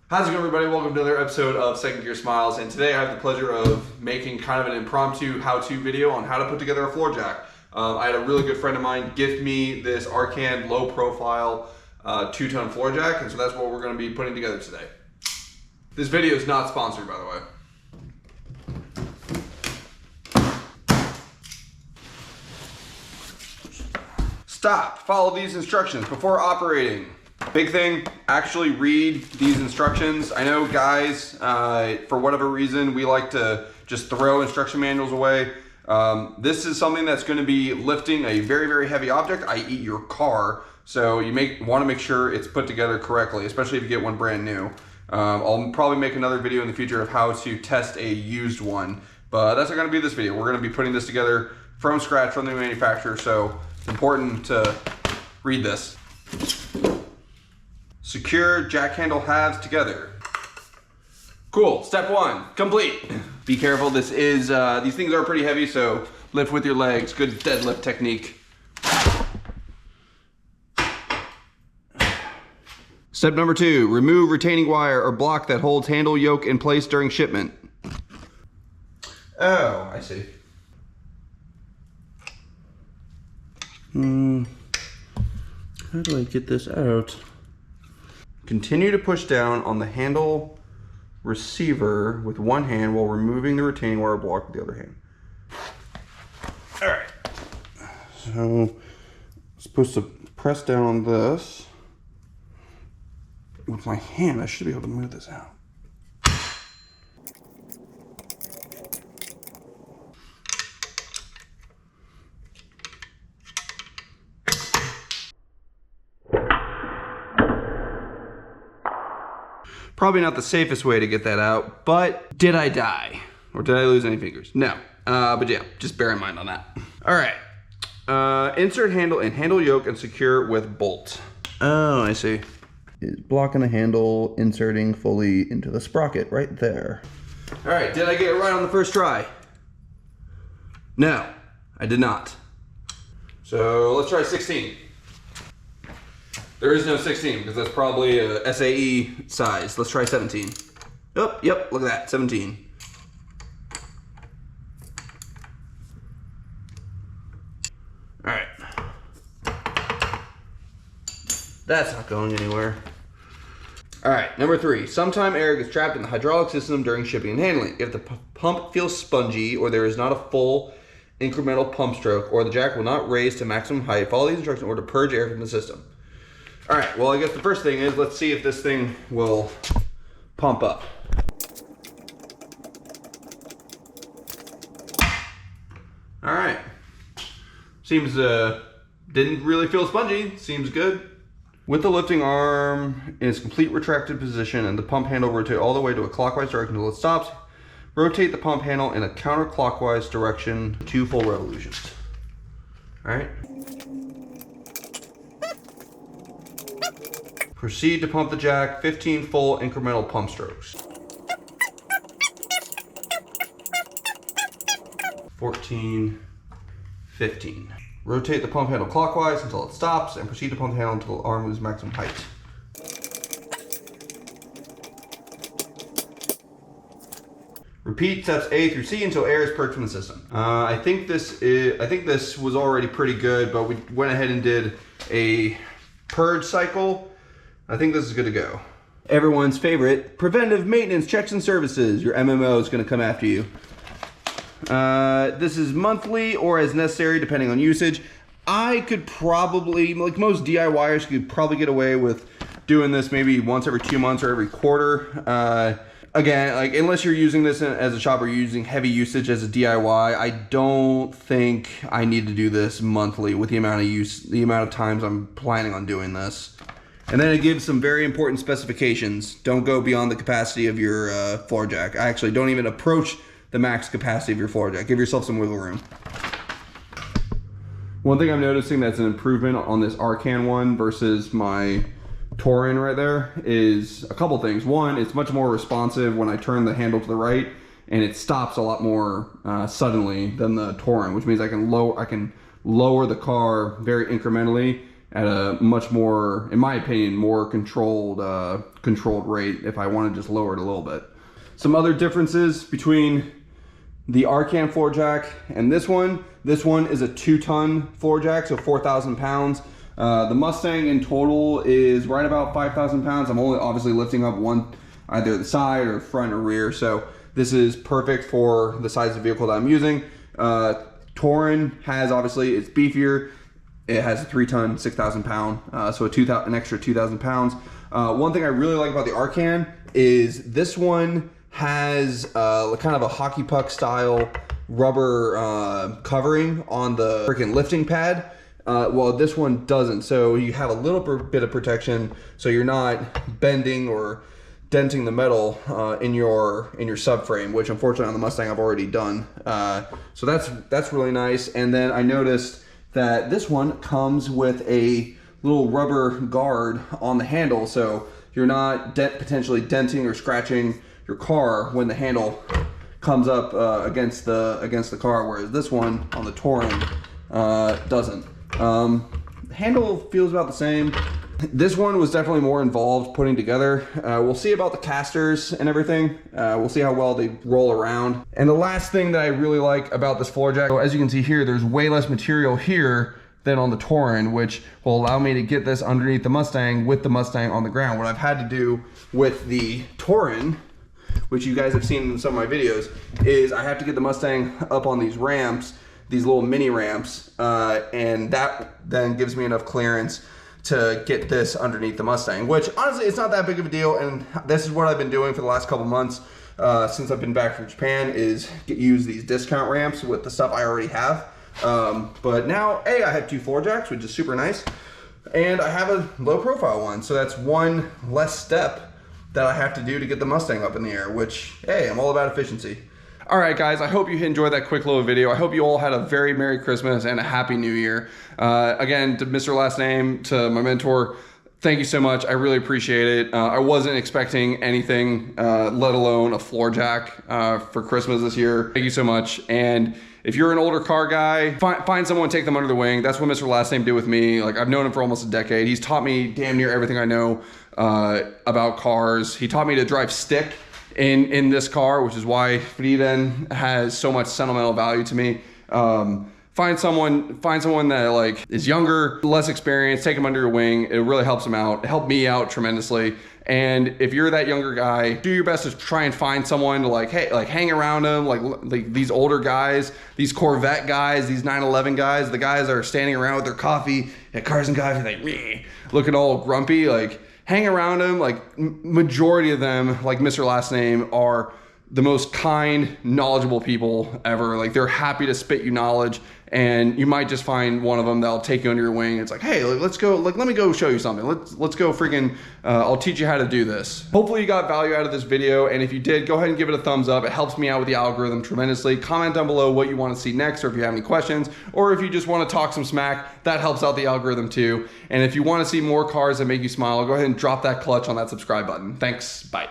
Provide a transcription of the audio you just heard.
How's it going, everybody? Welcome to another episode of Second Gear Smiles, and today I have the pleasure of making kind of an impromptu how-to video on how to put together a floor jack. I had a really good friend of mine gift me this Arcan low-profile two-tone floor jack, and so that's what we're going to be putting together today. This video is not sponsored, by the way. Stop. Follow these instructions before operating. Big thing, actually read these instructions. I know guys, for whatever reason, we like to just throw instruction manuals away. This is something that's going to be lifting a very, very heavy object, i.e. your car. So you want to make sure it's put together correctly, especially if you get one brand new. I'll probably make another video in the future of how to test a used one, but that's not going to be this video. We're going to be putting this together from scratch from the manufacturer, so it's important to read this. Secure jack handle halves together. Cool, step one, complete. Be careful, these things are pretty heavy, so lift with your legs, good deadlift technique. Step number 2, remove retaining wire or block that holds handle yoke in place during shipment. Oh, I see. How do I get this out? Continue to push down on the handle receiver with one hand while removing the retaining wire block with the other hand. All right. So I'm supposed to press down on this. With my hand, I should be able to move this out. Probably not the safest way to get that out, but did I die? Or did I lose any fingers? No, but yeah, just bear in mind on that. All right, insert handle in handle yoke and secure with bolt. Oh, I see. Is blocking the handle, inserting fully into the sprocket right there. All right, did I get it right on the first try? No, I did not. So let's try 16. There is no 16 because that's probably a SAE size. Let's try 17. Oh, yep, look at that, 17. All right. That's not going anywhere. All right, number 3. Sometime air gets trapped in the hydraulic system during shipping and handling. If the pump feels spongy or there is not a full incremental pump stroke or the jack will not raise to maximum height, follow these instructions in order to purge air from the system. All right, well, I guess the first thing is, let's see if this thing will pump up. All right. Seems, didn't really feel spongy. Seems good. With the lifting arm in its complete retracted position and the pump handle rotate all the way to a clockwise direction until it stops, rotate the pump handle in a counterclockwise direction 2 full revolutions. All right. Proceed to pump the jack 15 full incremental pump strokes. 14, 15. Rotate the pump handle clockwise until it stops and proceed to pump the handle until the arm loses maximum height. Repeat steps A through C until air is purged from the system. I think this was already pretty good, but we went ahead and did a purge cycle. I think this is good to go. Everyone's favorite, preventive maintenance checks and services. Your MMO is going to come after you. This is monthly or as necessary depending on usage. I could probably, like most DIYers, could probably get away with doing this maybe once every 2 months or every quarter. Again, like unless you're using this as a shop or you're using heavy usage as a DIY, I don't think I need to do this monthly with the amount of times I'm planning on doing this. And then it gives some very important specifications. Don't go beyond the capacity of your floor jack. Actually, don't even approach the max capacity of your floor jack. Give yourself some wiggle room. One thing I'm noticing that's an improvement on this Arcan one versus my Touring right there is a couple things. One, it's much more responsive when I turn the handle to the right, and it stops a lot more suddenly than the Touring, which means I can lower the car very incrementally at a much more, in my opinion, more controlled rate if I want to just lower it a little bit. Some other differences between the Arcan floor jack and this one is a 2-ton floor jack, so 4,000 pounds. The Mustang in total is right about 5,000 pounds. I'm only obviously lifting up one, either the side or front or rear, so this is perfect for the size of vehicle that I'm using. Touring has, obviously, it's beefier. It has a 3-ton, 6,000 pound, so an extra 2,000 pounds. One thing I really like about the Arcan is this one has kind of a hockey puck style rubber covering on the freaking lifting pad. Well, this one doesn't, so you have a little bit of protection, so you're not bending or denting the metal in your subframe, which unfortunately on the Mustang I've already done. So that's really nice. And then I noticed that this one comes with a little rubber guard on the handle, so you're not potentially denting or scratching your car when the handle comes up against the car, whereas this one on the Touring doesn't. Handle feels about the same. This one was definitely more involved putting together. We'll see about the casters and everything. We'll see how well they roll around. And the last thing that I really like about this floor jack, so as you can see here, there's way less material here than on the Touring, which will allow me to get this underneath the Mustang with the Mustang on the ground. What I've had to do with the Touring, which you guys have seen in some of my videos, is I have to get the Mustang up on these ramps, these little mini ramps, and that then gives me enough clearance to get this underneath the Mustang, which honestly, it's not that big of a deal. And this is what I've been doing for the last couple months since I've been back from Japan, is use these discount ramps with the stuff I already have. But now, I have 2 floor jacks, which is super nice. And I have a low profile one. So that's one less step that I have to do to get the Mustang up in the air, which, hey, I'm all about efficiency. All right, guys, I hope you enjoyed that quick little video. I hope you all had a very Merry Christmas and a Happy New Year. Again, to Mr. Last Name, to my mentor, thank you so much. I really appreciate it. I wasn't expecting anything, let alone a floor jack for Christmas this year. Thank you so much. And if you're an older car guy, find someone, take them under the wing. That's what Mr. Last Name did with me. Like, I've known him for almost a decade. He's taught me damn near everything I know about cars. He taught me to drive stick in this car, which is why Frieden has so much sentimental value to me. Find someone that like is younger, less experienced, take them under your wing. It really helps them out. It helped me out tremendously. And if you're that younger guy, do your best to try and find someone to hang around them, like these older guys, these Corvette guys, these 911 guys, the guys that are standing around with their coffee at Cars and Coffee, like me, looking all grumpy, like hang around them. Like majority of them, like Mr. Last Name, are the most kind, knowledgeable people ever. Like, they're happy to spit you knowledge, and you might just find one of them that'll take you under your wing. It's like, hey, let's go, let me go show you something. Let's go freaking, I'll teach you how to do this. Hopefully you got value out of this video, and if you did, go ahead and give it a thumbs up. It helps me out with the algorithm tremendously. Comment down below what you want to see next, or if you have any questions, or if you just want to talk some smack, that helps out the algorithm too. And if you want to see more cars that make you smile, go ahead and drop that clutch on that subscribe button. Thanks, bye.